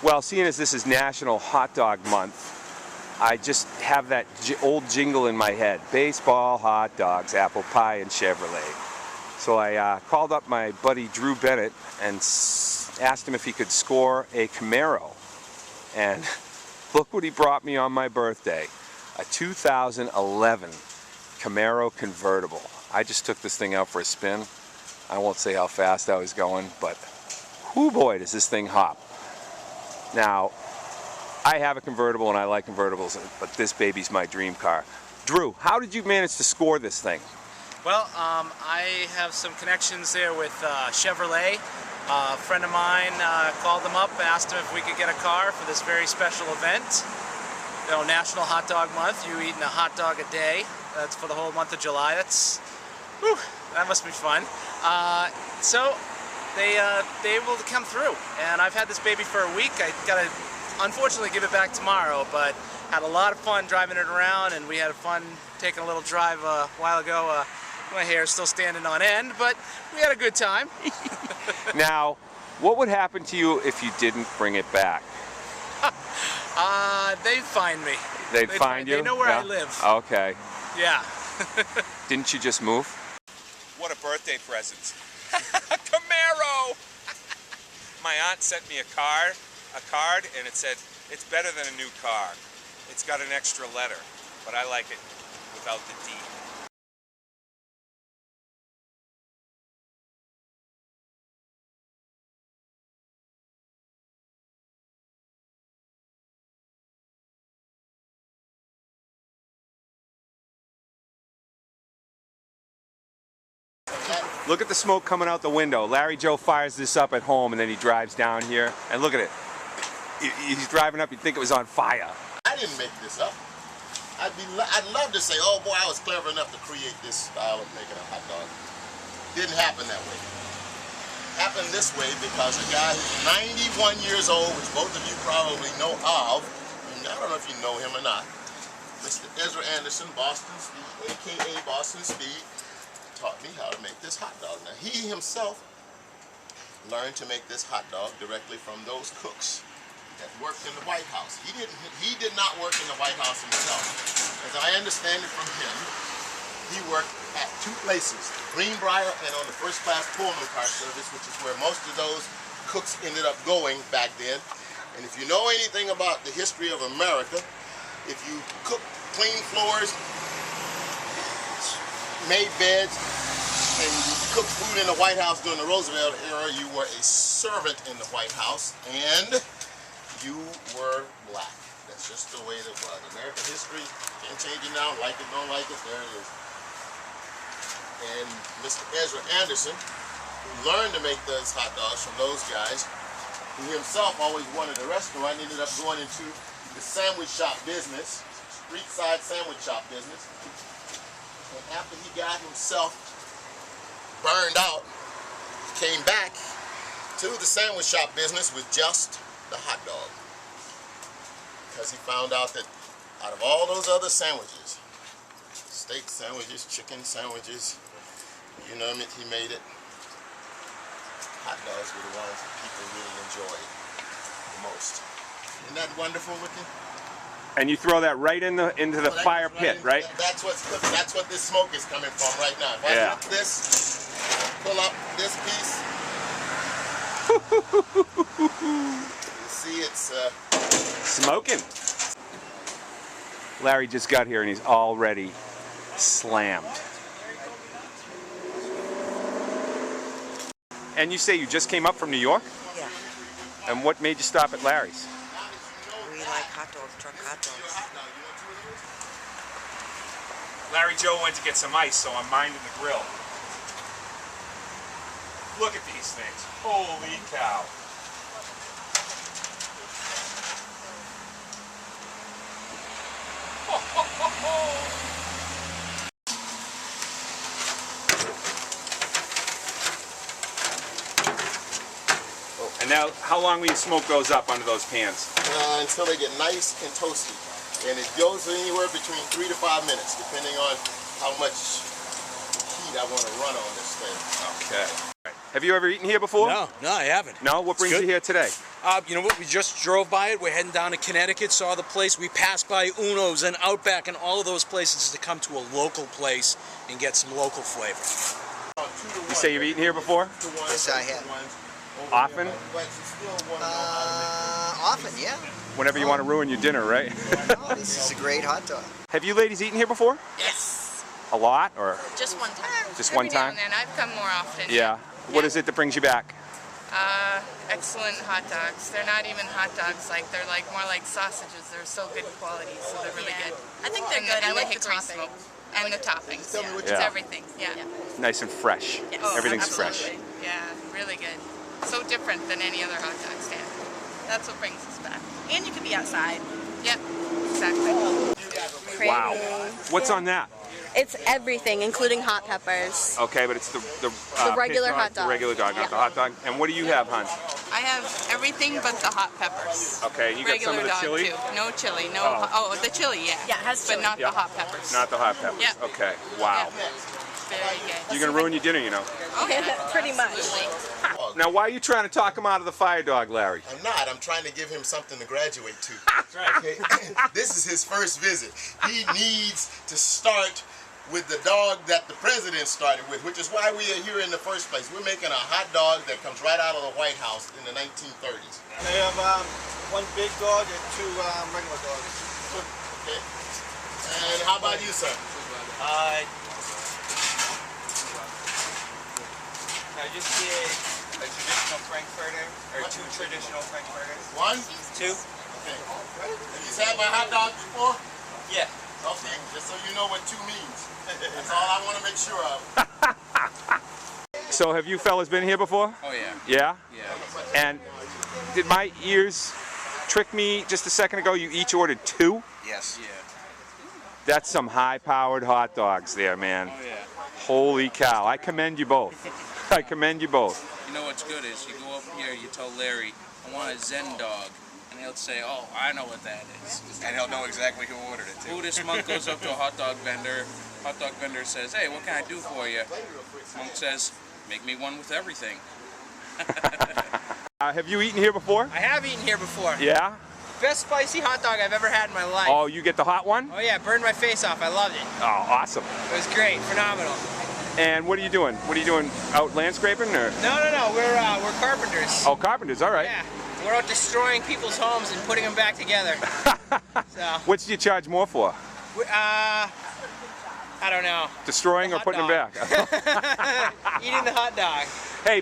Well, seeing as this is National Hot Dog Month, I just have that old jingle in my head. Baseball, hot dogs, apple pie, and Chevrolet. So I called up my buddy Drew Bennett and asked him if he could score a Camaro. And look what he brought me on my birthday. A 2011 Camaro convertible. I just took this thing out for a spin. I won't say how fast I was going, but whoo boy, does this thing hop. Now, I have a convertible and I like convertibles, but this baby's my dream car. Drew, how did you manage to score this thing? Well, I have some connections there with Chevrolet. A friend of mine called them up and asked them if we could get a car for this very special event. You know, National Hot Dog Month, you eating a hot dog a day. That's for the whole month of July. Whew, that must be fun. So they were able to come through, and I've had this baby for a week. I gotta unfortunately give it back tomorrow, but had a lot of fun driving it around, and we had fun taking a little drive a while ago. My hair is still standing on end, but we had a good time. Now, what would happen to you if you didn't bring it back? They'd find me. They'd find you? They know where I live. Okay. Yeah. Didn't you just move? What a birthday present. Camaro! My aunt sent me a card, and it said, it's better than a new car. It's got an extra letter, but I like it without the D. Look at the smoke coming out the window. Larry Joe fires this up at home, and then he drives down here, and look at it. He's driving up, you'd think it was on fire. I didn't make this up. I'd love to say, oh boy, I was clever enough to create this style of making a hot dog. Didn't happen that way. Happened this way because a guy who's 91 years old, which both of you probably know of, and I don't know if you know him or not, Mr. Ezra Anderson, Boston Speed, aka Boston Speed, taught me how to make this hot dog. Now, he himself learned to make this hot dog directly from those cooks that worked in the White House. He did not work in the White House himself. As I understand it from him, he worked at two places, Greenbrier and on the first class Pullman car service, which is where most of those cooks ended up going back then. And if you know anything about the history of America, if you cook, clean floors, made beds, and you cooked food in the White House during the Roosevelt era, you were a servant in the White House, and you were black. That's just the way it was. American history, can't change it now, like it, don't like it, there it is. And Mr. Ezra Anderson, who learned to make those hot dogs from those guys, who himself always wanted a restaurant, ended up going into the sandwich shop business, street side sandwich shop business. And after he got himself burned out, he came back to the sandwich shop business with just the hot dog. Because he found out that out of all those other sandwiches, steak sandwiches, chicken sandwiches, you name it, he made it. Hot dogs were the ones that people really enjoyed the most. Isn't that wonderful looking? And you throw that right into the fire pit, right? That's what this smoke is coming from right now. If I flip this, pull up this piece, you see it's smoking. Larry just got here and he's already slammed. And you say you just came up from New York? Yeah. And what made you stop at Larry's? We like hot dogs, truck hot dogs. Larry Joe went to get some ice, so I'm minding the grill. Look at these things. Holy cow. Ho, ho, ho, ho. Now, how long will you smoke those up under those pans? Until they get nice and toasty. And it goes anywhere between 3 to 5 minutes, depending on how much heat I want to run on this thing. Okay. Have you ever eaten here before? No, I haven't. No? What brings you here today? You know what? We just drove by it. We're heading down to Connecticut, saw the place. We passed by Uno's and Outback and all of those places to come to a local place and get some local flavor. You say you've eaten here before? Yes, I have. Often? Often, yeah. Whenever you want to ruin your dinner, right? Oh, this is a great hot dog. Have you ladies eaten here before? Yes. A lot, or? Just one time. Just Every one time? now and then. I've come more often. Yeah. What is it that brings you back? Excellent hot dogs. They're not even hot dogs. They're more like sausages. They're so good quality. So they're really good. I think they're good. And I like the hickory topping. smoke. And the toppings. Tell me what It's Yeah. everything. Yeah. Nice and fresh. Yes. Oh, Everything's absolutely. fresh. Yeah, really good. So different than any other hot dog stand. That's what brings us back. And you can be outside. Yep, exactly. Wow. What's on that? It's everything, including hot peppers. Okay, but it's the regular pit dog, hot dog. The regular dog, not the hot dog. And what do you have, hon? I have everything but the hot peppers. Okay, you got some Regular of the dog chili? too. No chili. No. Oh. Oh, the chili, yeah. Yeah, it has But chili. not Yeah. the hot peppers. Not the hot peppers. Yeah. Okay. Wow. Yeah. Very good. You're gonna ruin your dinner, you know. Oh, yeah. Pretty much. Absolutely. Now, why are you trying to talk him out of the fire dog, Larry? I'm not. I'm trying to give him something to graduate to. Okay? This is his first visit. He needs to start with the dog that the president started with, which is why we are here in the first place. We're making a hot dog that comes right out of the White House in the 1930s. They have one big dog and two regular dogs. Okay? And how about you, sir? I just did a traditional Frankfurter, or two traditional Frankfurters. One? Two? Okay. Have you had my hot dog before? Yeah. Okay, just so you know what two means. That's all I want to make sure of. So, have you fellas been here before? Oh, yeah. Yeah? Yeah. And did my ears trick me just a second ago? You each ordered two? Yes. Yeah. That's some high-powered hot dogs there, man. Oh, yeah. Holy cow. I commend you both. I commend you both. You know what's good is you go up here, you tell Larry, I want a Zen dog. And he'll say, oh, I know what that is. And he'll know exactly who ordered it, too. Buddhist monk goes up to a hot dog vendor. Hot dog vendor says, hey, what can I do for you? Monk says, make me one with everything. Have you eaten here before? I have eaten here before. Yeah? Best spicy hot dog I've ever had in my life. Oh, you get the hot one? Oh yeah, burned my face off. I loved it. Oh, awesome. It was great, phenomenal. And what are you doing? What are you doing? Out landscaping or? No, we're carpenters. Oh, carpenters. All right. Yeah, we're out destroying people's homes and putting them back together. So, What did you charge more for? I don't know. Destroying The or hot putting them dog. back? Eating the hot dog. Hey,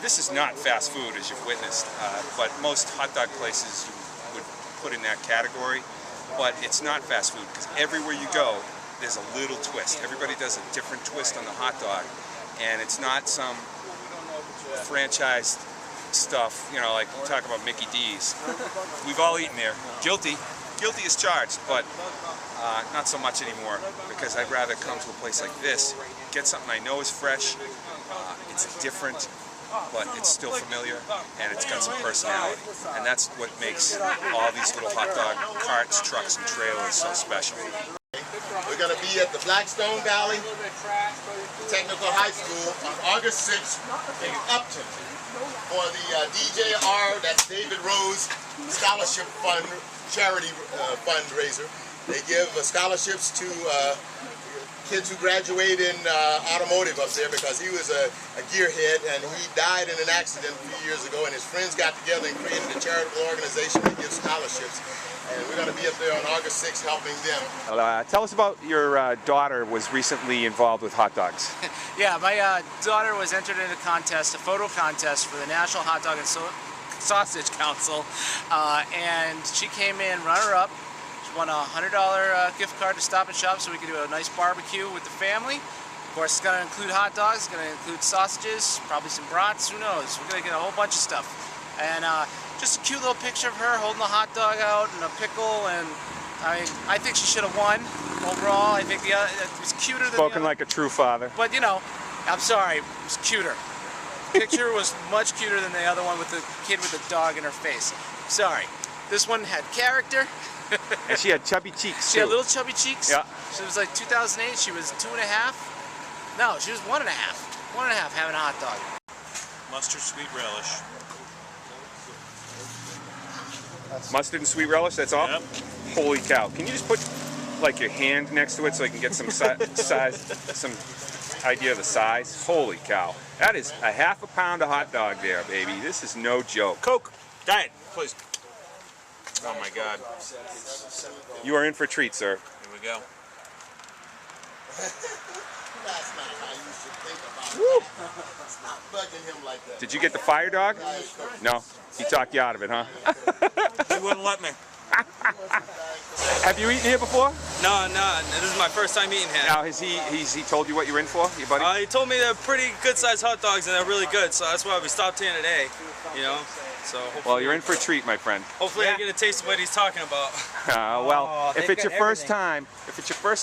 this is not fast food, as you've witnessed, but most hot dog places you would put in that category. But it's not fast food because everywhere you go, there's a little twist. Everybody does a different twist on the hot dog, and it's not some franchised stuff, you know, like you talk about Mickey D's. We've all eaten there. Guilty as charged, but not so much anymore because I'd rather come to a place like this, get something I know is fresh, it's different, but it's still familiar, and it's got some personality. And that's what makes all these little hot dog carts, trucks, and trailers so special. We're going to be at the Blackstone Valley Technical High School on August 6th in Upton for the DJR, that's David Rose Scholarship Fund, charity fundraiser. They give scholarships to kids who graduate in automotive up there because he was a gearhead and he died in an accident a few years ago, and his friends got together and created a charitable organization that gives scholarships. And we're going to be up there on August 6th helping them. Tell us about your daughter was recently involved with hot dogs. Yeah, my daughter was entered in a contest, a photo contest for the National Hot Dog and Sausage Council, and she came in runner-up. She won a $100 gift card to Stop and Shop so we could do a nice barbecue with the family. Of course, it's going to include hot dogs, it's going to include sausages, probably some brats, who knows. We're going to get a whole bunch of stuff. And just a cute little picture of her holding a hot dog out and a pickle, and I think she should have won overall. I think it was cuter than Spoken the other. like a true father. But you know, I'm sorry, it was cuter. picture was much cuter than the other one with the kid with the dog in her face. Sorry. This one had character. And she had chubby cheeks She too. had little chubby cheeks. Yeah. She was like 2008. She was 2.5. No, she was 1.5. 1.5 having a hot dog. Mustard sweet relish. Mustard and sweet relish, that's all? Yep. Holy cow. Can you just put like your hand next to it so I can get some size, some idea of the size? Holy cow. That is a ½ pound of hot dog there, baby. This is no joke. Coke. Diet, please. Oh my God. You are in for a treat, sir. Here we go. That's not how you should think about it. Stop bugging him like that. Did you get the fire dog? No. He talked you out of it, huh? He wouldn't let me. Have you eaten here before? No, this is my first time eating here. Now, has he told you what you're in for, your buddy? He told me they're pretty good-sized hot dogs and they're really good, so that's why we stopped here today, you know. So Well, you're in for a treat, my friend. hopefully I get a taste of what he's talking about. If it's your first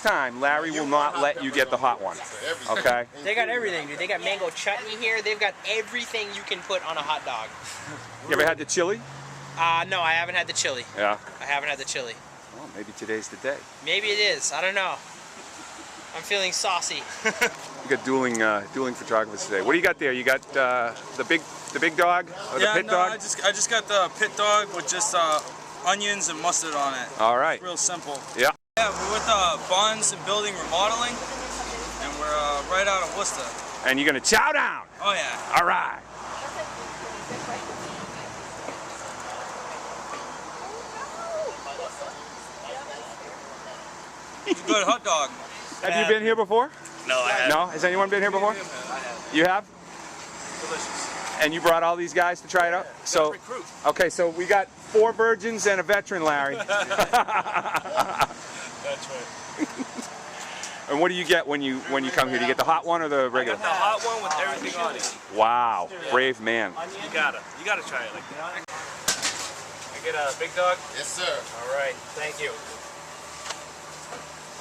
time, Larry will not let you get the hot one. Okay? They got everything, dude. They got mango chutney here. They've got everything you can put on a hot dog. You ever had the chili? No, I haven't had the chili. Yeah. I haven't had the chili. Well, maybe today's the day. Maybe it is. I don't know. I'm feeling saucy. We got dueling photographers today. What do you got there? You got the big dog or the pit dog? I just got the pit dog with just onions and mustard on it. All right. It's real simple. Yeah. Yeah, we're with Bonds and Building Remodeling, and we're right out of Worcester. And you're gonna chow down. Oh yeah. All right. It's a good hot dog. Have you been here before? No, I haven't. No? Has anyone been here before? You have? Delicious. And you brought all these guys to try it out? So, okay, so we got 4 virgins and a veteran, Larry. That's right. And what do you get when you come here? Do you get the hot one or the regular? The hot one with everything on it. Wow, brave man. You gotta try it like that. I get a big dog? Yes, sir. All right. Thank you.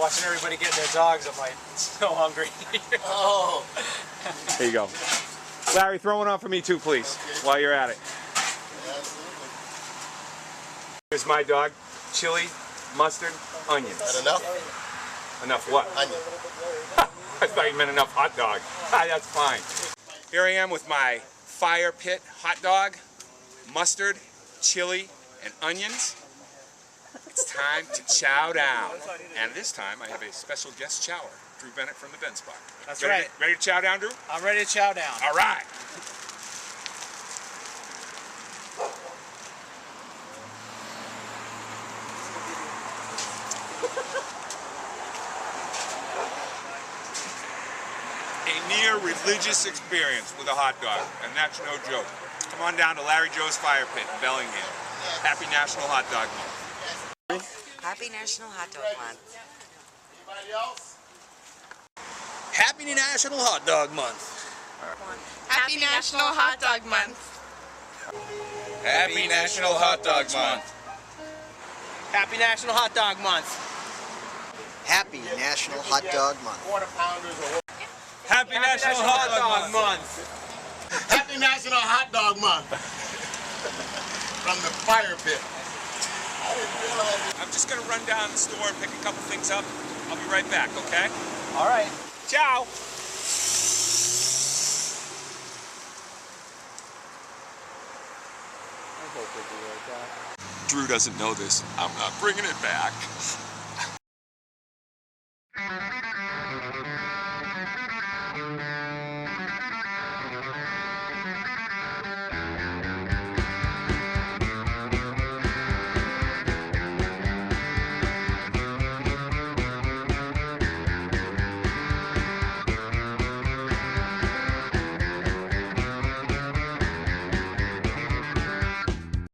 Watching everybody getting their dogs, I'm like so hungry. Oh. There you go. Larry, throw one on for me too, please, while you're at it. Absolutely. Here's my dog. Chili, mustard, onions. That enough? Enough what? Onion. I thought you meant enough hot dog. That's fine. Here I am with my fire pit hot dog, mustard, chili, and onions. It's time to chow down. And this time I have a special guest chower, Drew Bennett from the Ben Spot. That's Ready right. Ready to chow down, Drew? I'm ready to chow down. All right. A near religious experience with a hot dog, and that's no joke. Come on down to Larry Joe's Fire Pit in Bellingham. Happy National Hot Dog Month. Happy National Hot Dog Month. Anybody else? Happy National Hot Dog Month. Happy National Hot Dog Month. Happy National Hot Dog Month. Happy National Hot Dog Month. Happy National Hot Dog Month. Quarter pounders or Happy National Hot Dog Month. Happy National Hot Dog Month. From the fire pit. I didn't realize it. I'm just going to run down the store and pick a couple things up. I'll be right back, okay? All right. Ciao. Drew doesn't know this. I'm not bringing it back.